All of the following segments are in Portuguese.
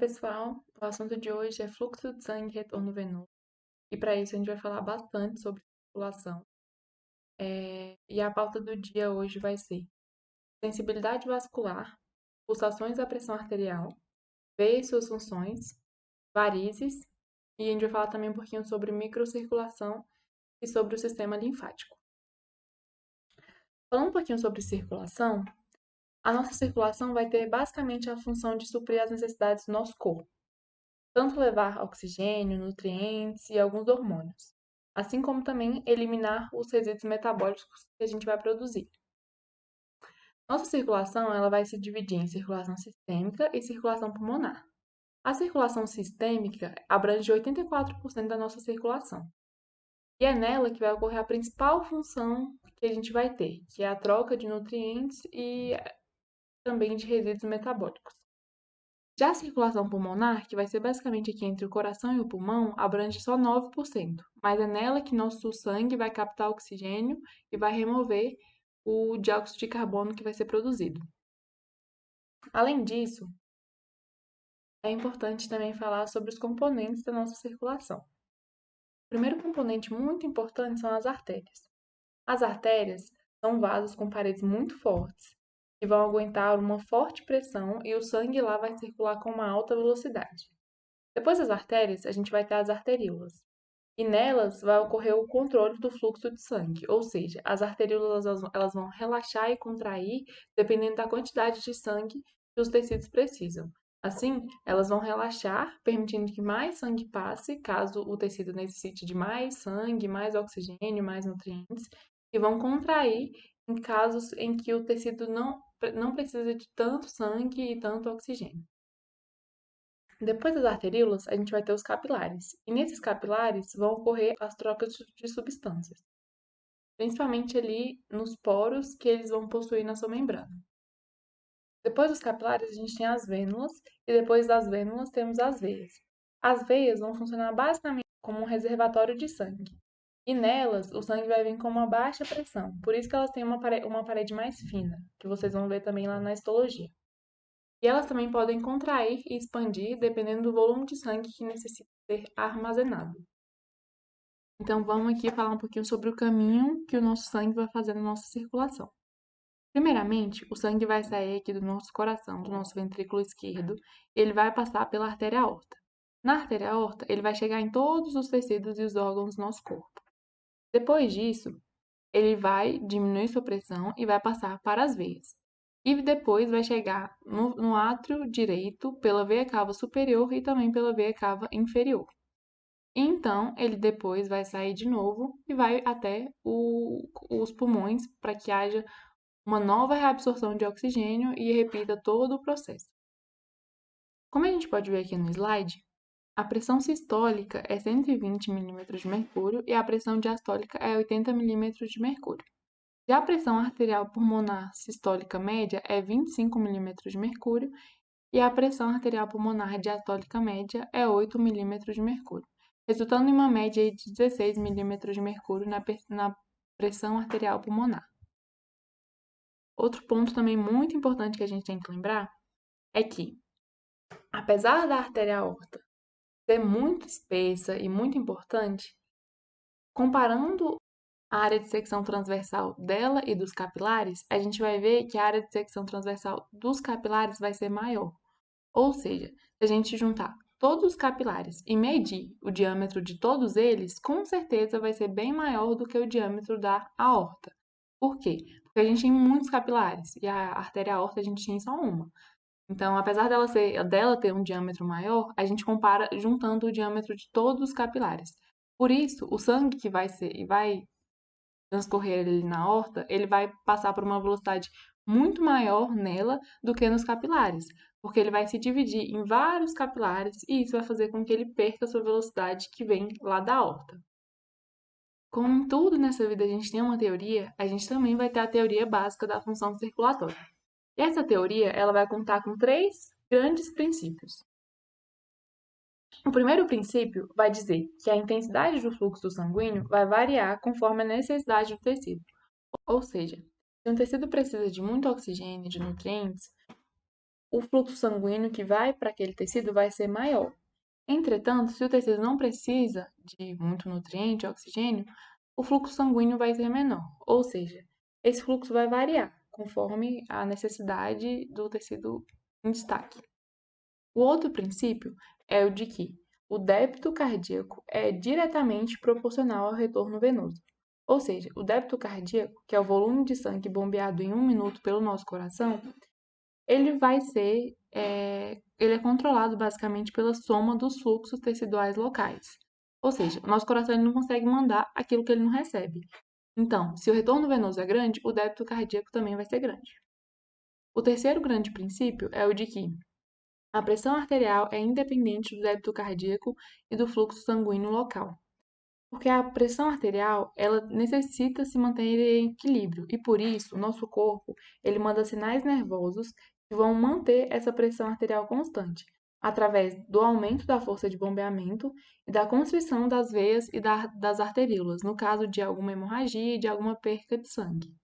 pessoal, o assunto de hoje é fluxo de sangue e retorno venoso. E para isso a gente vai falar bastante sobre circulação. E a pauta do dia hoje vai ser sensibilidade vascular, pulsações da pressão arterial, veia e suas funções, varizes, e a gente vai falar também um pouquinho sobre microcirculação e sobre o sistema linfático. Falando um pouquinho sobre circulação, a nossa circulação vai ter basicamente a função de suprir as necessidades do nosso corpo, tanto levar oxigênio, nutrientes e alguns hormônios, assim como também eliminar os resíduos metabólicos que a gente vai produzir. Nossa circulação ela vai se dividir em circulação sistêmica e circulação pulmonar. A circulação sistêmica abrange 84% da nossa circulação. E é nela que vai ocorrer a principal função que a gente vai ter, que é a troca de nutrientes e também de resíduos metabólicos. Já a circulação pulmonar, que vai ser basicamente aqui entre o coração e o pulmão, abrange só 9%, mas é nela que nosso sangue vai captar oxigênio e vai remover o dióxido de carbono que vai ser produzido. Além disso, é importante também falar sobre os componentes da nossa circulação. O primeiro componente muito importante são as artérias. As artérias são vasos com paredes muito fortes, que vão aguentar uma forte pressão e o sangue lá vai circular com uma alta velocidade. Depois das artérias, a gente vai ter as arteríolas. E nelas vai ocorrer o controle do fluxo de sangue, ou seja, as arteríolas elas vão relaxar e contrair dependendo da quantidade de sangue que os tecidos precisam. Assim, elas vão relaxar, permitindo que mais sangue passe, caso o tecido necessite de mais sangue, mais oxigênio, mais nutrientes, e vão contrair em casos em que o tecido não precisa de tanto sangue e tanto oxigênio. Depois das arteríolas, a gente vai ter os capilares. E nesses capilares vão ocorrer as trocas de substâncias, principalmente ali nos poros que eles vão possuir na sua membrana. Depois dos capilares, a gente tem as vênulas, e depois das vênulas temos as veias. As veias vão funcionar basicamente como um reservatório de sangue. E nelas, o sangue vai vir com uma baixa pressão, por isso que elas têm uma parede mais fina, que vocês vão ver também lá na histologia. E elas também podem contrair e expandir dependendo do volume de sangue que necessita ser armazenado. Então, vamos aqui falar um pouquinho sobre o caminho que o nosso sangue vai fazer na nossa circulação. Primeiramente, o sangue vai sair aqui do nosso coração, do nosso ventrículo esquerdo, e ele vai passar pela artéria aorta. Na artéria aorta, ele vai chegar em todos os tecidos e os órgãos do nosso corpo. Depois disso, ele vai diminuir sua pressão e vai passar para as veias. E depois vai chegar no átrio direito pela veia cava superior e também pela veia cava inferior. E então, ele depois vai sair de novo e vai até os pulmões para que haja uma nova reabsorção de oxigênio e repita todo o processo. Como a gente pode ver aqui no slide, a pressão sistólica é 120 milímetros de mercúrio e a pressão diastólica é 80 milímetros de mercúrio. Já a pressão arterial pulmonar sistólica média é 25 milímetros de mercúrio e a pressão arterial pulmonar diastólica média é 8 milímetros de mercúrio, resultando em uma média de 16 milímetros de mercúrio na pressão arterial pulmonar. Outro ponto também muito importante que a gente tem que lembrar é que, apesar da artéria aorta ser muito espessa e muito importante, comparando a área de secção transversal dela e dos capilares, a gente vai ver que a área de secção transversal dos capilares vai ser maior. Ou seja, se a gente juntar todos os capilares e medir o diâmetro de todos eles, com certeza vai ser bem maior do que o diâmetro da aorta. Por quê? Porque a gente tem muitos capilares e a artéria aorta a gente tem só uma. Então, apesar dela ter um diâmetro maior, a gente compara juntando o diâmetro de todos os capilares. Por isso, o sangue que vai transcorrer ali na aorta, ele vai passar por uma velocidade muito maior nela do que nos capilares, porque ele vai se dividir em vários capilares e isso vai fazer com que ele perca a sua velocidade que vem lá da aorta. Como em tudo nessa vida a gente tem uma teoria, a gente também vai ter a teoria básica da função circulatória. E essa teoria, ela vai contar com três grandes princípios. O primeiro princípio vai dizer que a intensidade do fluxo sanguíneo vai variar conforme a necessidade do tecido. Ou seja, se um tecido precisa de muito oxigênio e de nutrientes, o fluxo sanguíneo que vai para aquele tecido vai ser maior. Entretanto, se o tecido não precisa de muito nutriente, oxigênio, o fluxo sanguíneo vai ser menor, ou seja, esse fluxo vai variar conforme a necessidade do tecido em destaque. O outro princípio é o de que o débito cardíaco é diretamente proporcional ao retorno venoso. Ou seja, o débito cardíaco, que é o volume de sangue bombeado em 1 minuto pelo nosso coração, ele vai ser, ele é controlado basicamente pela soma dos fluxos teciduais locais. Ou seja, o nosso coração ele não consegue mandar aquilo que ele não recebe. Então, se o retorno venoso é grande, o débito cardíaco também vai ser grande. O terceiro grande princípio é o de que a pressão arterial é independente do débito cardíaco e do fluxo sanguíneo local. Porque a pressão arterial, ela necessita se manter em equilíbrio e por isso o nosso corpo, ele manda sinais nervosos que vão manter essa pressão arterial constante, através do aumento da força de bombeamento e da constrição das veias e das arteríolas, no caso de alguma hemorragia e de alguma perca de sangue.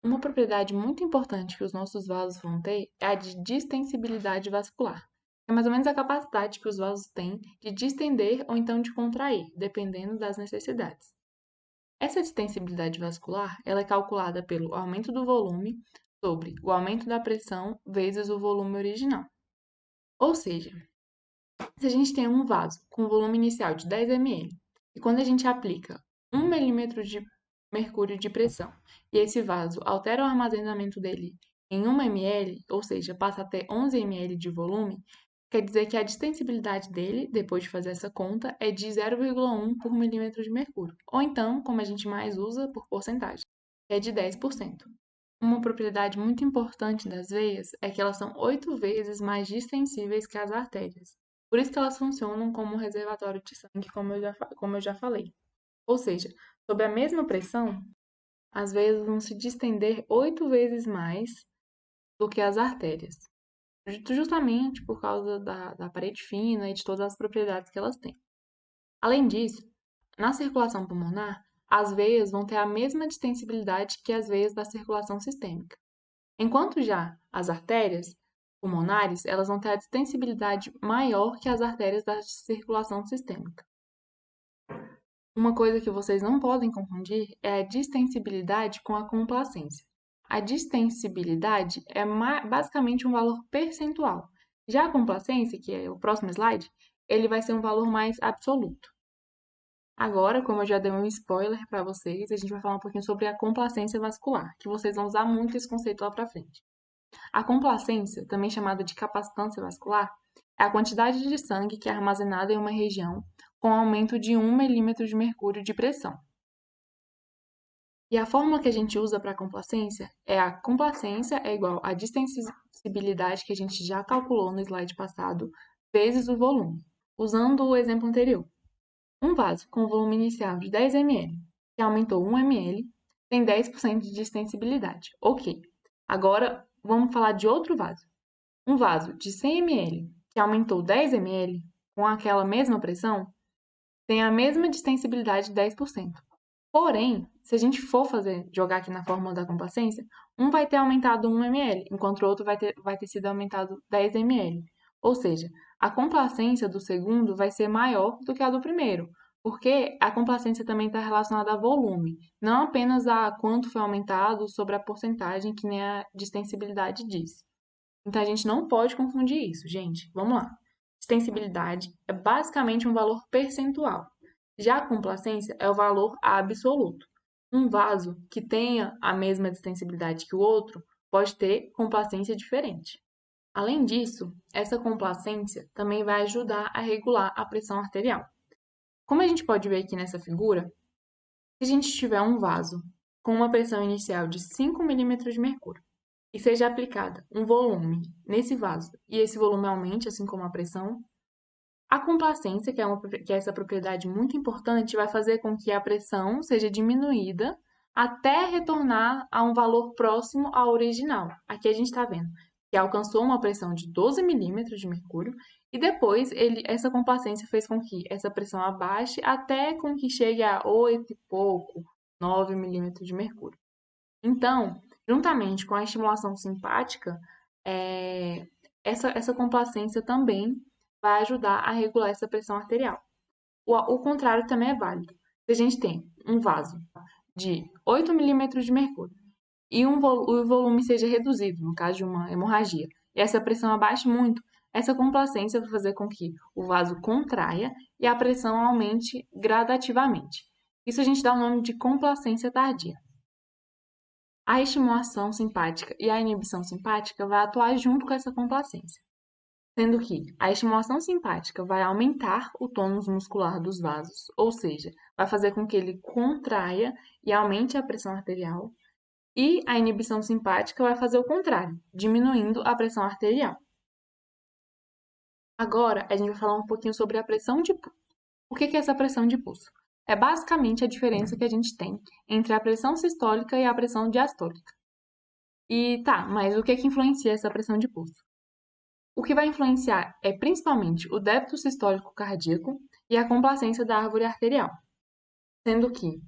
Uma propriedade muito importante que os nossos vasos vão ter é a de distensibilidade vascular. É mais ou menos a capacidade que os vasos têm de distender ou então de contrair, dependendo das necessidades. Essa distensibilidade vascular ela é calculada pelo aumento do volume sobre o aumento da pressão vezes o volume original. Ou seja, se a gente tem um vaso com volume inicial de 10 ml e quando a gente aplica 1 milímetro de mercúrio de pressão e esse vaso altera o armazenamento dele em 1 ml, ou seja, passa a ter 11 ml de volume, quer dizer que a distensibilidade dele, depois de fazer essa conta, é de 0,1 por milímetro de mercúrio. Ou então, como a gente mais usa, por porcentagem, é de 10%. Uma propriedade muito importante das veias é que elas são 8 vezes mais distensíveis que as artérias. Por isso que elas funcionam como um reservatório de sangue, como eu já falei. Ou seja, sob a mesma pressão, as veias vão se distender 8 vezes mais do que as artérias, justamente por causa da parede fina e de todas as propriedades que elas têm. Além disso, na circulação pulmonar, as veias vão ter a mesma distensibilidade que as veias da circulação sistêmica. Enquanto já as artérias pulmonares, elas vão ter a distensibilidade maior que as artérias da circulação sistêmica. Uma coisa que vocês não podem confundir é a distensibilidade com a complacência. A distensibilidade é basicamente um valor percentual. Já a complacência, que é o próximo slide, ele vai ser um valor mais absoluto. Agora, como eu já dei um spoiler para vocês, a gente vai falar um pouquinho sobre a complacência vascular, que vocês vão usar muito esse conceito lá para frente. A complacência, também chamada de capacitância vascular, é a quantidade de sangue que é armazenada em uma região com aumento de 1 milímetro de mercúrio de pressão. E a fórmula que a gente usa para a complacência é a complacência é igual à distensibilidade que a gente já calculou no slide passado, vezes o volume, usando o exemplo anterior. Um vaso com volume inicial de 10 ml, que aumentou 1 ml, tem 10% de distensibilidade. Ok. Agora, vamos falar de outro vaso. Um vaso de 100 ml, que aumentou 10 ml, com aquela mesma pressão, tem a mesma distensibilidade de 10%. Porém, se a gente for jogar aqui na fórmula da complacência, um vai ter aumentado 1 ml, enquanto o outro vai ter sido aumentado 10 ml. Ou seja, a complacência do segundo vai ser maior do que a do primeiro, porque a complacência também está relacionada a volume, não apenas a quanto foi aumentado sobre a porcentagem que nem a distensibilidade diz. Então a gente não pode confundir isso, gente. Vamos lá. Distensibilidade é basicamente um valor percentual. Já a complacência é o valor absoluto. Um vaso que tenha a mesma distensibilidade que o outro pode ter complacência diferente. Além disso, essa complacência também vai ajudar a regular a pressão arterial. Como a gente pode ver aqui nessa figura, se a gente tiver um vaso com uma pressão inicial de 5 milímetros de mercúrio e seja aplicada um volume nesse vaso e esse volume aumente, assim como a pressão, a complacência, que é essa propriedade muito importante, vai fazer com que a pressão seja diminuída até retornar a um valor próximo ao original. Aqui a gente está vendo que alcançou uma pressão de 12 milímetros de mercúrio e depois essa complacência fez com que essa pressão abaixe até com que chegue a 8 e pouco, 9 milímetros de mercúrio. Então, juntamente com a estimulação simpática, é, essa complacência também vai ajudar a regular essa pressão arterial. O contrário também é válido. Se a gente tem um vaso de 8 milímetros de mercúrio e o volume seja reduzido, no caso de uma hemorragia, e essa pressão abaixe muito, essa complacência vai fazer com que o vaso contraia e a pressão aumente gradativamente. Isso a gente dá o nome de complacência tardia. A estimulação simpática e a inibição simpática vai atuar junto com essa complacência, sendo que a estimulação simpática vai aumentar o tônus muscular dos vasos, ou seja, vai fazer com que ele contraia e aumente a pressão arterial, e a inibição simpática vai fazer o contrário, diminuindo a pressão arterial. Agora, a gente vai falar um pouquinho sobre a pressão de pulso. O que é essa pressão de pulso? É basicamente a diferença que a gente tem entre a pressão sistólica e a pressão diastólica. E tá, mas o que influencia essa pressão de pulso? O que vai influenciar é principalmente o débito sistólico cardíaco e a complacência da árvore arterial, sendo que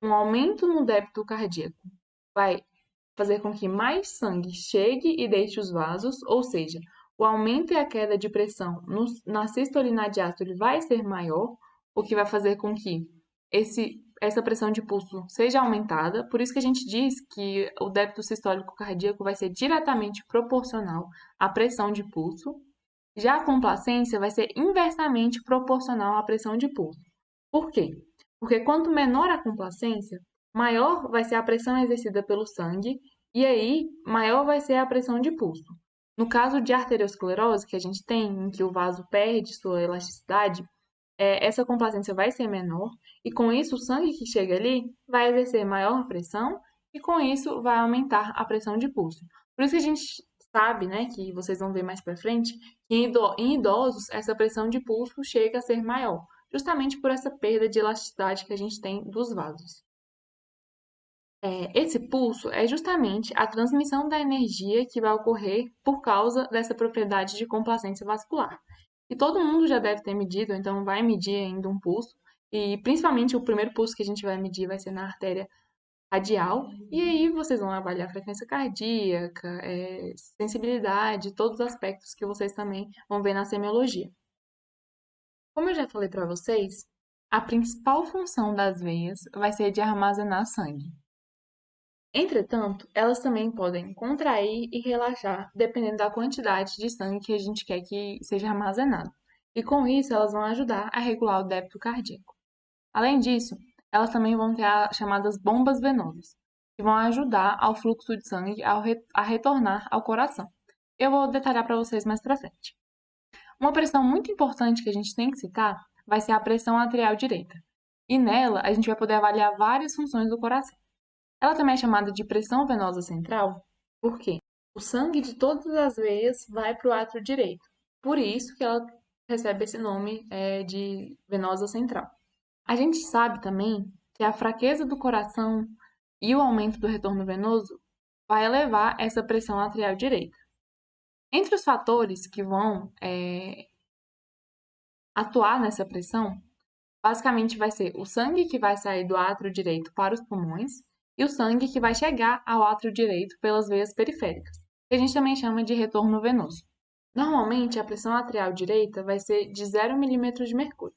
um aumento no débito cardíaco vai fazer com que mais sangue chegue e deixe os vasos, ou seja, o aumento e a queda de pressão na sístole e na diástole vai ser maior, o que vai fazer com que essa pressão de pulso seja aumentada. Por isso que a gente diz que o débito sistólico cardíaco vai ser diretamente proporcional à pressão de pulso. Já a complacência vai ser inversamente proporcional à pressão de pulso. Por quê? Porque quanto menor a complacência, maior vai ser a pressão exercida pelo sangue e aí maior vai ser a pressão de pulso. No caso de arteriosclerose, que a gente tem, em que o vaso perde sua elasticidade, essa complacência vai ser menor e com isso o sangue que chega ali vai exercer maior pressão e com isso vai aumentar a pressão de pulso. Por isso que a gente sabe, né, que vocês vão ver mais para frente, que em idosos essa pressão de pulso chega a ser maior, justamente por essa perda de elasticidade que a gente tem dos vasos. Esse pulso é justamente a transmissão da energia que vai ocorrer por causa dessa propriedade de complacência vascular. E todo mundo já deve ter medido, então vai medir ainda um pulso, e principalmente o primeiro pulso que a gente vai medir vai ser na artéria radial, e aí vocês vão avaliar a frequência cardíaca, sensibilidade, todos os aspectos que vocês também vão ver na semiologia. Como eu já falei para vocês, a principal função das veias vai ser de armazenar sangue. Entretanto, elas também podem contrair e relaxar dependendo da quantidade de sangue que a gente quer que seja armazenado. E com isso, elas vão ajudar a regular o débito cardíaco. Além disso, elas também vão ter as chamadas bombas venosas, que vão ajudar ao fluxo de sangue a retornar ao coração. Eu vou detalhar para vocês mais para frente. Uma pressão muito importante que a gente tem que citar vai ser a pressão arterial direita. E nela, a gente vai poder avaliar várias funções do coração. Ela também é chamada de pressão venosa central, porque o sangue de todas as veias vai para o átrio direito. Por isso que ela recebe esse nome de venosa central. A gente sabe também que a fraqueza do coração e o aumento do retorno venoso vai elevar essa pressão arterial direita. Entre os fatores que vão atuar nessa pressão, basicamente vai ser o sangue que vai sair do átrio direito para os pulmões e o sangue que vai chegar ao átrio direito pelas veias periféricas, que a gente também chama de retorno venoso. Normalmente, a pressão arterial direita vai ser de 0 milímetros de mercúrio.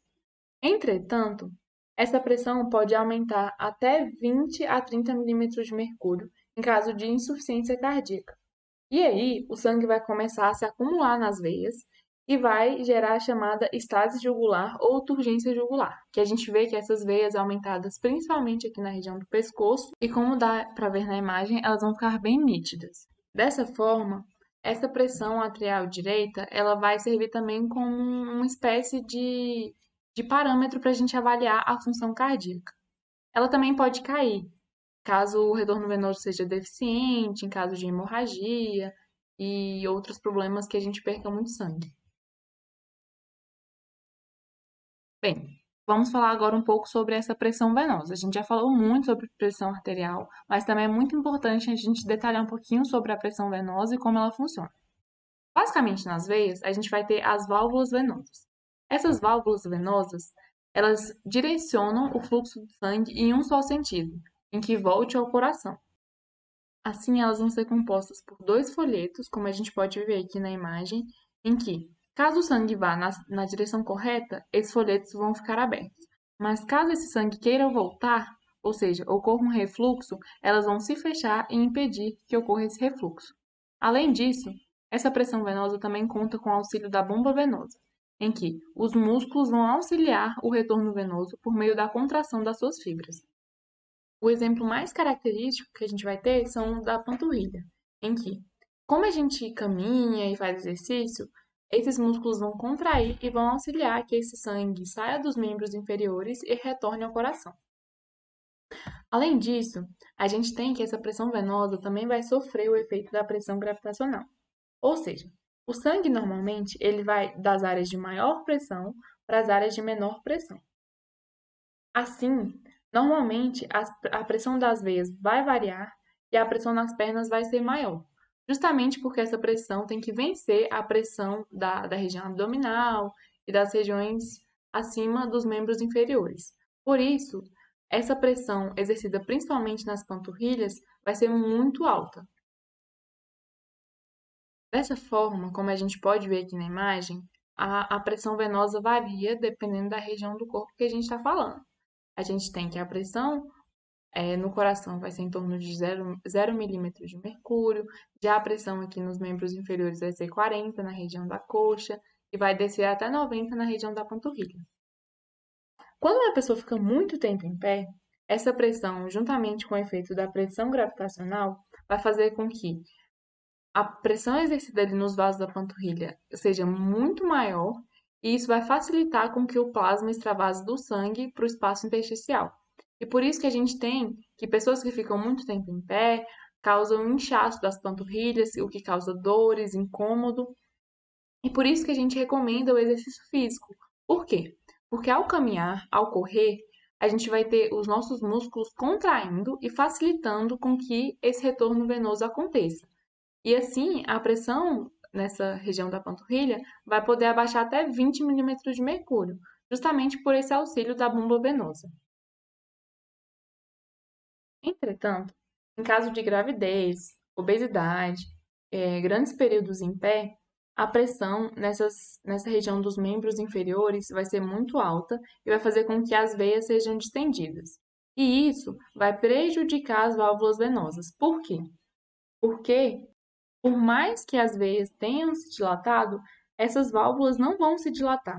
Entretanto, essa pressão pode aumentar até 20 a 30 milímetros de mercúrio em caso de insuficiência cardíaca. E aí, o sangue vai começar a se acumular nas veias e vai gerar a chamada estase jugular ou turgência jugular, que a gente vê que essas veias aumentadas principalmente aqui na região do pescoço, e como dá para ver na imagem, elas vão ficar bem nítidas. Dessa forma, essa pressão arterial direita, ela vai servir também como uma espécie de parâmetro para a gente avaliar a função cardíaca. Ela também pode cair, caso o retorno venoso seja deficiente, em caso de hemorragia e outros problemas que a gente perca muito sangue. Bem, vamos falar agora um pouco sobre essa pressão venosa. A gente já falou muito sobre pressão arterial, mas também é muito importante a gente detalhar um pouquinho sobre a pressão venosa e como ela funciona. Basicamente, nas veias, a gente vai ter as válvulas venosas. Essas válvulas venosas, elas direcionam o fluxo de sangue em um só sentido, em que volte ao coração. Assim, elas vão ser compostas por dois folhetos, como a gente pode ver aqui na imagem, em que, caso o sangue vá na direção correta, esses folhetos vão ficar abertos. Mas caso esse sangue queira voltar, ou seja, ocorra um refluxo, elas vão se fechar e impedir que ocorra esse refluxo. Além disso, essa pressão venosa também conta com o auxílio da bomba venosa, em que os músculos vão auxiliar o retorno venoso por meio da contração das suas fibras. O exemplo mais característico que a gente vai ter são da panturrilha, em que, como a gente caminha e faz exercício, esses músculos vão contrair e vão auxiliar que esse sangue saia dos membros inferiores e retorne ao coração. Além disso, a gente tem que essa pressão venosa também vai sofrer o efeito da pressão gravitacional. Ou seja, o sangue normalmente ele vai das áreas de maior pressão para as áreas de menor pressão. Assim, normalmente a pressão das veias vai variar e a pressão nas pernas vai ser maior, justamente porque essa pressão tem que vencer a pressão da região abdominal e das regiões acima dos membros inferiores. Por isso, essa pressão exercida principalmente nas panturrilhas vai ser muito alta. Dessa forma, como a gente pode ver aqui na imagem, a pressão venosa varia dependendo da região do corpo que a gente está falando. A gente tem que a pressão no coração vai ser em torno de 0 milímetros de mercúrio, já a pressão aqui nos membros inferiores vai ser 40 na região da coxa e vai descer até 90 na região da panturrilha. Quando a pessoa fica muito tempo em pé, essa pressão, juntamente com o efeito da pressão gravitacional, vai fazer com que a pressão exercida ali nos vasos da panturrilha seja muito maior e isso vai facilitar com que o plasma extravase do sangue para o espaço intersticial. E por isso que a gente tem que pessoas que ficam muito tempo em pé causam inchaço das panturrilhas, o que causa dores, incômodo. E por isso que a gente recomenda o exercício físico. Por quê? Porque ao caminhar, ao correr, a gente vai ter os nossos músculos contraindo e facilitando com que esse retorno venoso aconteça. E assim, a pressão nessa região da panturrilha vai poder abaixar até 20 milímetros de mercúrio, justamente por esse auxílio da bomba venosa. Entretanto, em caso de gravidez, obesidade, grandes períodos em pé, a pressão nessa região dos membros inferiores vai ser muito alta e vai fazer com que as veias sejam distendidas. E isso vai prejudicar as válvulas venosas. Por quê? Porque por mais que as veias tenham se dilatado, essas válvulas não vão se dilatar.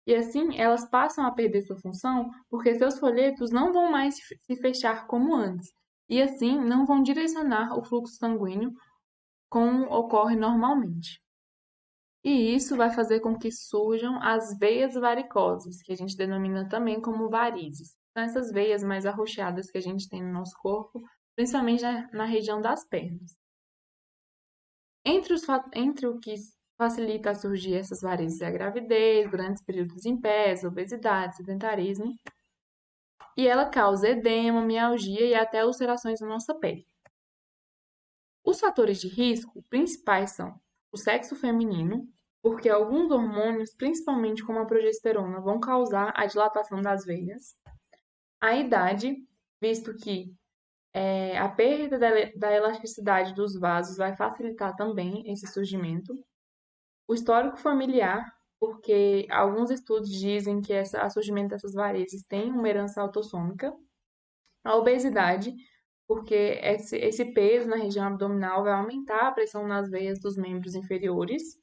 E assim, elas passam a perder sua função porque seus folhetos não vão mais se fechar como antes. E assim, não vão direcionar o fluxo sanguíneo como ocorre normalmente. E isso vai fazer com que surjam as veias varicosas, que a gente denomina também como varizes. São essas veias mais arroxeadas que a gente tem no nosso corpo, principalmente na região das pernas. Entre o que facilita a surgir essas varizes é a gravidez, grandes períodos em pé, obesidade, sedentarismo, e ela causa edema, mialgia e até ulcerações na nossa pele. Os fatores de risco principais são o sexo feminino, porque alguns hormônios, principalmente como a progesterona, vão causar a dilatação das veias, a idade, visto que a perda da elasticidade dos vasos vai facilitar também esse surgimento. O histórico familiar, porque alguns estudos dizem que o surgimento dessas varizes tem uma herança autossômica. A obesidade, porque esse peso na região abdominal vai aumentar a pressão nas veias dos membros inferiores.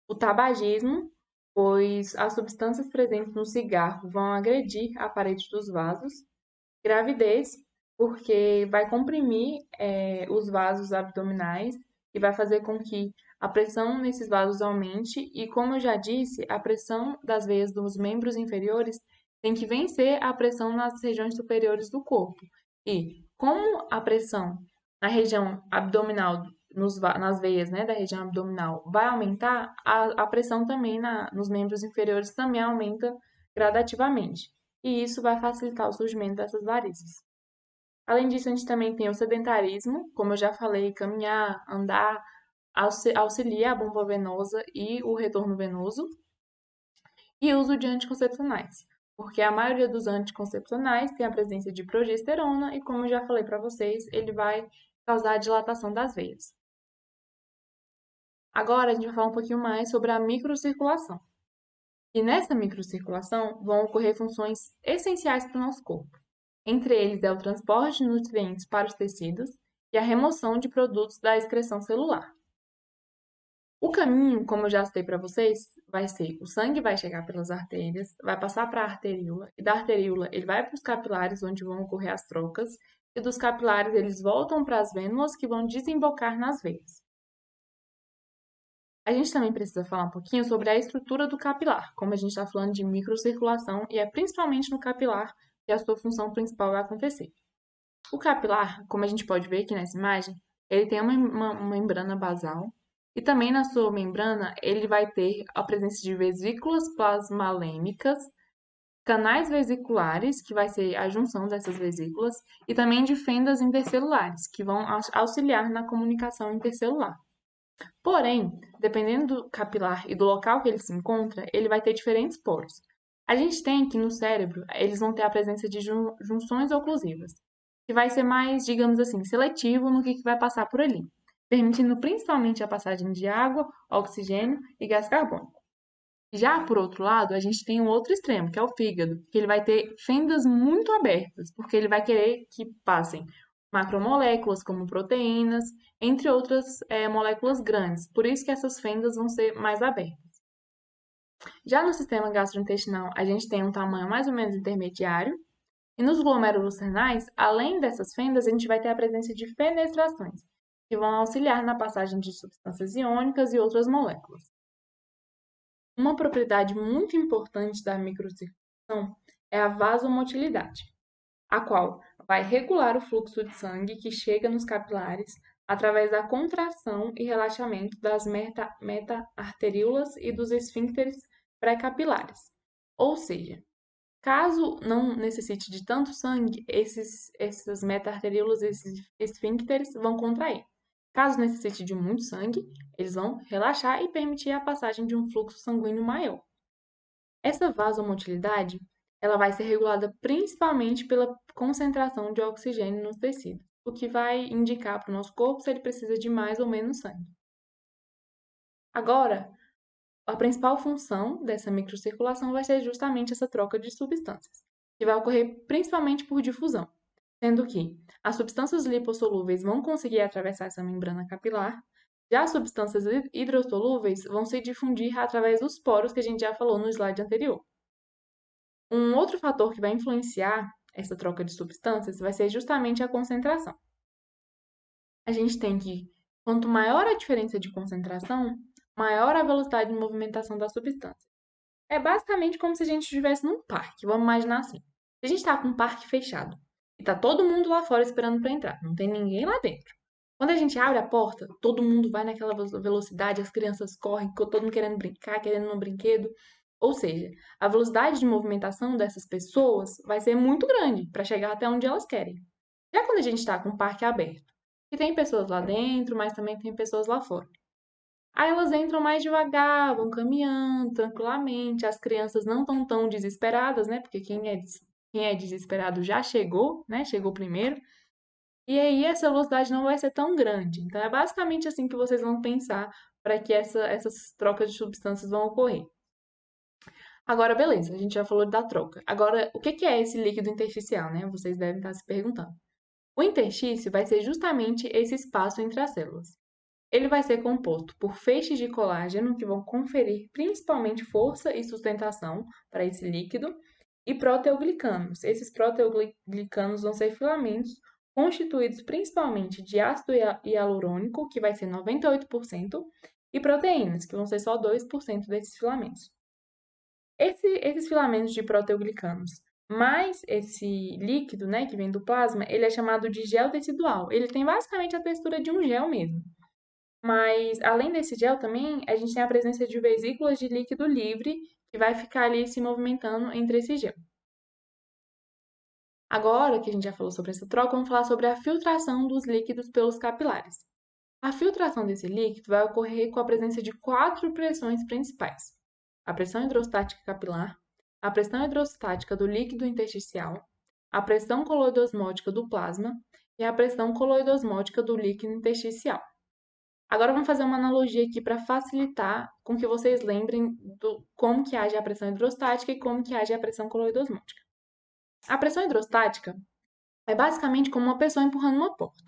O tabagismo, pois as substâncias presentes no cigarro vão agredir a parede dos vasos. Gravidez, porque vai comprimir os vasos abdominais e vai fazer com que a pressão nesses vasos aumente e, como eu já disse, a pressão das veias dos membros inferiores tem que vencer a pressão nas regiões superiores do corpo. E como a pressão na região abdominal, nas veias, né, da região abdominal vai aumentar, a pressão também nos membros inferiores também aumenta gradativamente. E isso vai facilitar o surgimento dessas varizes. Além disso, a gente também tem o sedentarismo, como eu já falei, caminhar, andar, auxilia a bomba venosa e o retorno venoso, e uso de anticoncepcionais, porque a maioria dos anticoncepcionais tem a presença de progesterona e, como eu já falei para vocês, ele vai causar a dilatação das veias. Agora a gente vai falar um pouquinho mais sobre a microcirculação. E nessa microcirculação vão ocorrer funções essenciais para o nosso corpo. Entre eles é o transporte de nutrientes para os tecidos e a remoção de produtos da excreção celular. O caminho, como eu já citei para vocês, vai ser o sangue vai chegar pelas artérias, vai passar para a arteríola, e da arteríola ele vai para os capilares, onde vão ocorrer as trocas, e dos capilares eles voltam para as vênulas, que vão desembocar nas veias. A gente também precisa falar um pouquinho sobre a estrutura do capilar, como a gente está falando de microcirculação, e é principalmente no capilar que a sua função principal vai acontecer. O capilar, como a gente pode ver aqui nessa imagem, ele tem uma membrana basal, e também na sua membrana ele vai ter a presença de vesículas plasmalêmicas, canais vesiculares, que vai ser a junção dessas vesículas, e também de fendas intercelulares, que vão auxiliar na comunicação intercelular. Porém, dependendo do capilar e do local que ele se encontra, ele vai ter diferentes poros. A gente tem que no cérebro, eles vão ter a presença de junções oclusivas, que vai ser mais, digamos assim, seletivo no que vai passar por ali, permitindo principalmente a passagem de água, oxigênio e gás carbônico. Já por outro lado, a gente tem um outro extremo, que é o fígado, que ele vai ter fendas muito abertas, porque ele vai querer que passem macromoléculas como proteínas, entre outras moléculas grandes. Por isso que essas fendas vão ser mais abertas. Já no sistema gastrointestinal, a gente tem um tamanho mais ou menos intermediário, e nos glomérulos renais, além dessas fendas, a gente vai ter a presença de fenestrações, que vão auxiliar na passagem de substâncias iônicas e outras moléculas. Uma propriedade muito importante da microcirculação é a vasomotilidade, a qual vai regular o fluxo de sangue que chega nos capilares através da contração e relaxamento das meta-arteríolas e dos esfíncteres pré-capilares. Ou seja, caso não necessite de tanto sangue, essas meta-arteríolas e esses esfíncteres vão contrair. Caso necessite de muito sangue, eles vão relaxar e permitir a passagem de um fluxo sanguíneo maior. Essa vasomotilidade, ela vai ser regulada principalmente pela concentração de oxigênio nos tecidos, o que vai indicar para o nosso corpo se ele precisa de mais ou menos sangue. Agora, a principal função dessa microcirculação vai ser justamente essa troca de substâncias, que vai ocorrer principalmente por difusão, sendo que as substâncias lipossolúveis vão conseguir atravessar essa membrana capilar, já as substâncias hidrossolúveis vão se difundir através dos poros que a gente já falou no slide anterior. Um outro fator que vai influenciar essa troca de substâncias vai ser justamente a concentração. A gente tem que, quanto maior a diferença de concentração, maior a velocidade de movimentação da substância. É basicamente como se a gente estivesse num parque, vamos imaginar assim. Se a gente está com um parque fechado e está todo mundo lá fora esperando para entrar, não tem ninguém lá dentro. Quando a gente abre a porta, todo mundo vai naquela velocidade, as crianças correm, todo mundo querendo brincar, querendo um brinquedo. Ou seja, a velocidade de movimentação dessas pessoas vai ser muito grande para chegar até onde elas querem. Já quando a gente está com o parque aberto, e tem pessoas lá dentro, mas também tem pessoas lá fora. Aí elas entram mais devagar, vão caminhando tranquilamente. As crianças não estão tão desesperadas, né? Porque quem é desesperado já chegou, né? Chegou primeiro. E aí essa velocidade não vai ser tão grande. Então é basicamente assim que vocês vão pensar para que essas trocas de substâncias vão ocorrer. Agora, beleza, a gente já falou da troca. Agora, o que é esse líquido intersticial, né? Vocês devem estar se perguntando. O interstício vai ser justamente esse espaço entre as células. Ele vai ser composto por feixes de colágeno que vão conferir principalmente força e sustentação para esse líquido e proteoglicanos. Esses proteoglicanos vão ser filamentos constituídos principalmente de ácido hialurônico, que vai ser 98%, e proteínas, que vão ser só 2% desses filamentos. Esses filamentos de proteoglicanos mais esse líquido, né, que vem do plasma, ele é chamado de gel tecidual. Ele tem basicamente a textura de um gel mesmo. Mas, além desse gel também, a gente tem a presença de vesículas de líquido livre que vai ficar ali se movimentando entre esse gel. Agora que a gente já falou sobre essa troca, vamos falar sobre a filtração dos líquidos pelos capilares. A filtração desse líquido vai ocorrer com a presença de 4 pressões principais: a pressão hidrostática capilar, a pressão hidrostática do líquido intersticial, a pressão coloidosmótica do plasma e a pressão coloidosmótica do líquido intersticial. Agora vamos fazer uma analogia aqui para facilitar com que vocês lembrem do como que age a pressão hidrostática e como que age a pressão coloidosmótica. A pressão hidrostática é basicamente como uma pessoa empurrando uma porta.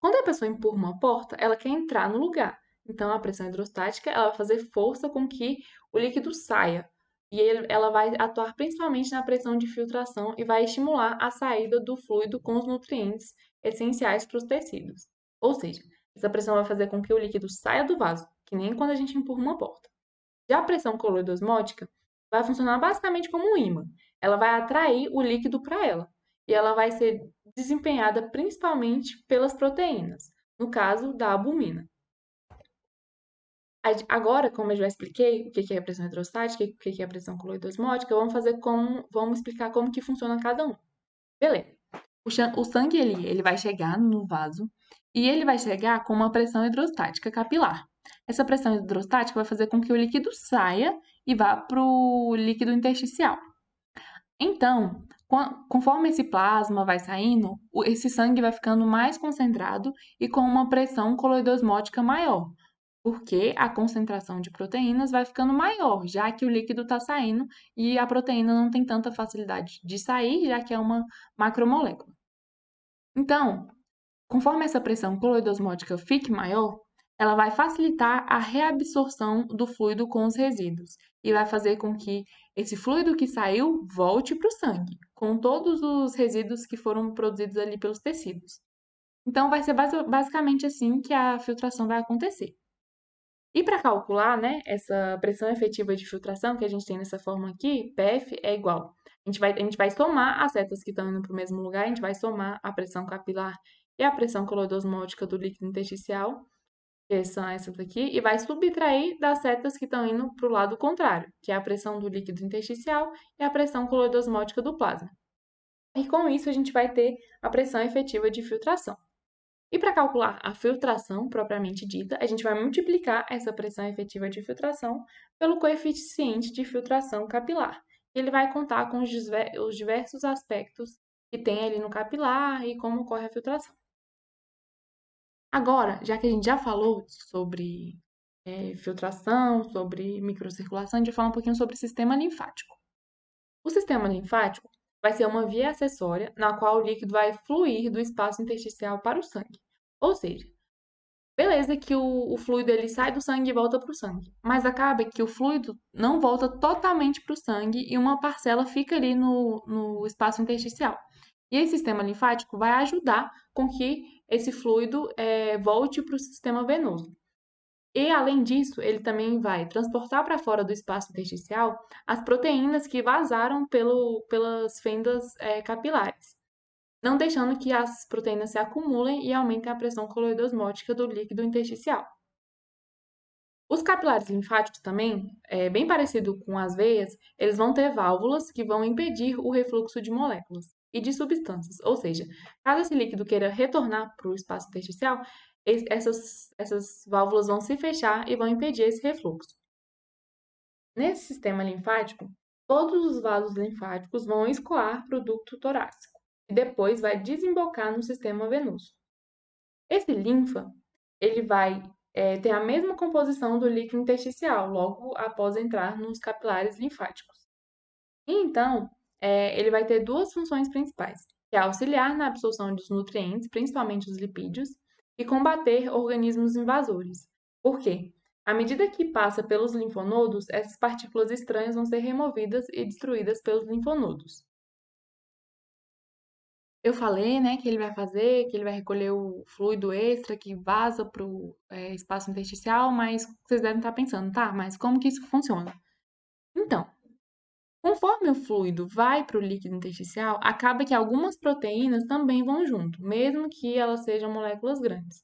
Quando a pessoa empurra uma porta, ela quer entrar no lugar. Então, a pressão hidrostática ela vai fazer força com que o líquido saia. E ela vai atuar principalmente na pressão de filtração e vai estimular a saída do fluido com os nutrientes essenciais para os tecidos. Ou seja, essa pressão vai fazer com que o líquido saia do vaso, que nem quando a gente empurra uma porta. Já a pressão coloidosmótica vai funcionar basicamente como um ímã. Ela vai atrair o líquido para ela. E ela vai ser desempenhada principalmente pelas proteínas, no caso da albumina. Agora, como eu já expliquei o que é a pressão hidrostática e o que é a pressão coloidosmótica, vamos explicar como que funciona cada um. Beleza. O sangue ele vai chegar no vaso e ele vai chegar com uma pressão hidrostática capilar. Essa pressão hidrostática vai fazer com que o líquido saia e vá para o líquido intersticial. Então, conforme esse plasma vai saindo, esse sangue vai ficando mais concentrado e com uma pressão coloidosmótica maior, porque a concentração de proteínas vai ficando maior, já que o líquido está saindo e a proteína não tem tanta facilidade de sair, já que é uma macromolécula. Então, conforme essa pressão coloidosmótica fique maior, ela vai facilitar a reabsorção do fluido com os resíduos e vai fazer com que esse fluido que saiu volte para o sangue, com todos os resíduos que foram produzidos ali pelos tecidos. Então, vai ser basicamente assim que a filtração vai acontecer. E para calcular, né, essa pressão efetiva de filtração que a gente tem nessa forma aqui, PF é igual. A gente vai somar as setas que estão indo para o mesmo lugar, a gente vai somar a pressão capilar e a pressão coloidosmótica do líquido intersticial, que são essas aqui, e vai subtrair das setas que estão indo para o lado contrário, que é a pressão do líquido intersticial e a pressão coloidosmótica do plasma. E com isso a gente vai ter a pressão efetiva de filtração. E para calcular a filtração propriamente dita, a gente vai multiplicar essa pressão efetiva de filtração pelo coeficiente de filtração capilar. Ele vai contar com os diversos aspectos que tem ali no capilar e como ocorre a filtração. Agora, já que a gente já falou sobre filtração, sobre microcirculação, a gente vai falar um pouquinho sobre o sistema linfático. O sistema linfático vai ser uma via acessória na qual o líquido vai fluir do espaço intersticial para o sangue. Ou seja, beleza que o fluido ele sai do sangue e volta para o sangue, mas acaba que o fluido não volta totalmente para o sangue e uma parcela fica ali no espaço intersticial. E esse sistema linfático vai ajudar com que esse fluido volte para o sistema venoso. E, além disso, ele também vai transportar para fora do espaço intersticial as proteínas que vazaram pelas fendas capilares, não deixando que as proteínas se acumulem e aumentem a pressão coloidosmótica do líquido intersticial. Os capilares linfáticos também, bem parecido com as veias, eles vão ter válvulas que vão impedir o refluxo de moléculas e de substâncias, ou seja, caso esse líquido queira retornar para o espaço intersticial, essas válvulas vão se fechar e vão impedir esse refluxo. Nesse sistema linfático, todos os vasos linfáticos vão escoar para o ducto torácico e depois vai desembocar no sistema venoso. Esse linfa, ele vai ter a mesma composição do líquido intersticial, logo após entrar nos capilares linfáticos. E então, ele vai ter duas funções principais, que é auxiliar na absorção dos nutrientes, principalmente os lipídios, e combater organismos invasores. Por quê? À medida que passa pelos linfonodos, essas partículas estranhas vão ser removidas e destruídas pelos linfonodos. Eu falei, né, que ele vai recolher o fluido extra que vaza para o espaço intersticial, mas vocês devem estar pensando, tá, mas como que isso funciona? Então, conforme o fluido vai para o líquido intersticial, acaba que algumas proteínas também vão junto, mesmo que elas sejam moléculas grandes.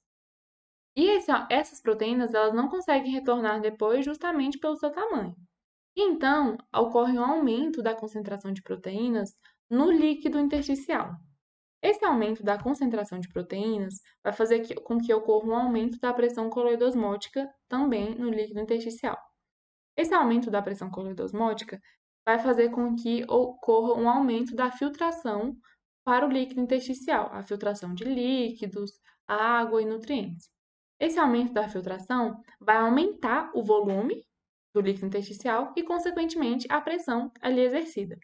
E essas proteínas, elas não conseguem retornar depois justamente pelo seu tamanho. E então, ocorre um aumento da concentração de proteínas no líquido intersticial. Esse aumento da concentração de proteínas vai fazer com que ocorra um aumento da pressão coloidosmótica também no líquido intersticial. Esse aumento da pressão coloidosmótica vai fazer com que ocorra um aumento da filtração para o líquido intersticial, a filtração de líquidos, água e nutrientes. Esse aumento da filtração vai aumentar o volume do líquido intersticial e, consequentemente, a pressão ali exercida.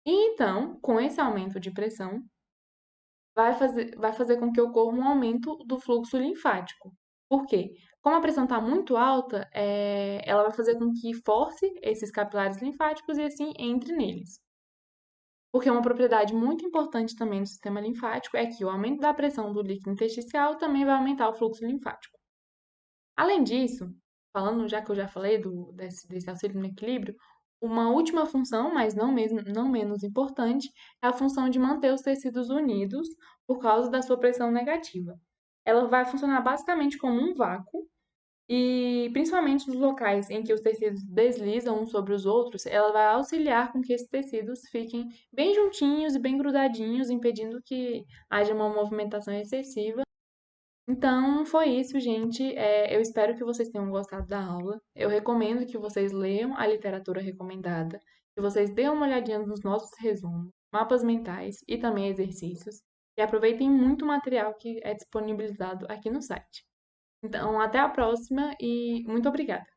E então, com esse aumento de pressão, vai fazer com que ocorra um aumento do fluxo linfático. Por quê? Como a pressão está muito alta, ela vai fazer com que force esses capilares linfáticos e assim entre neles. Porque uma propriedade muito importante também do sistema linfático é que o aumento da pressão do líquido intersticial também vai aumentar o fluxo linfático. Além disso, falando, já que eu já falei desse auxílio no equilíbrio, uma última função, mas não menos importante, é a função de manter os tecidos unidos por causa da sua pressão negativa. Ela vai funcionar basicamente como um vácuo e, principalmente nos locais em que os tecidos deslizam uns sobre os outros, ela vai auxiliar com que esses tecidos fiquem bem juntinhos e bem grudadinhos, impedindo que haja uma movimentação excessiva. Então, foi isso, gente. Eu espero que vocês tenham gostado da aula. Eu recomendo que vocês leiam a literatura recomendada, que vocês dêem uma olhadinha nos nossos resumos, mapas mentais e também exercícios, e aproveitem muito o material que é disponibilizado aqui no site. Então, até a próxima e muito obrigada!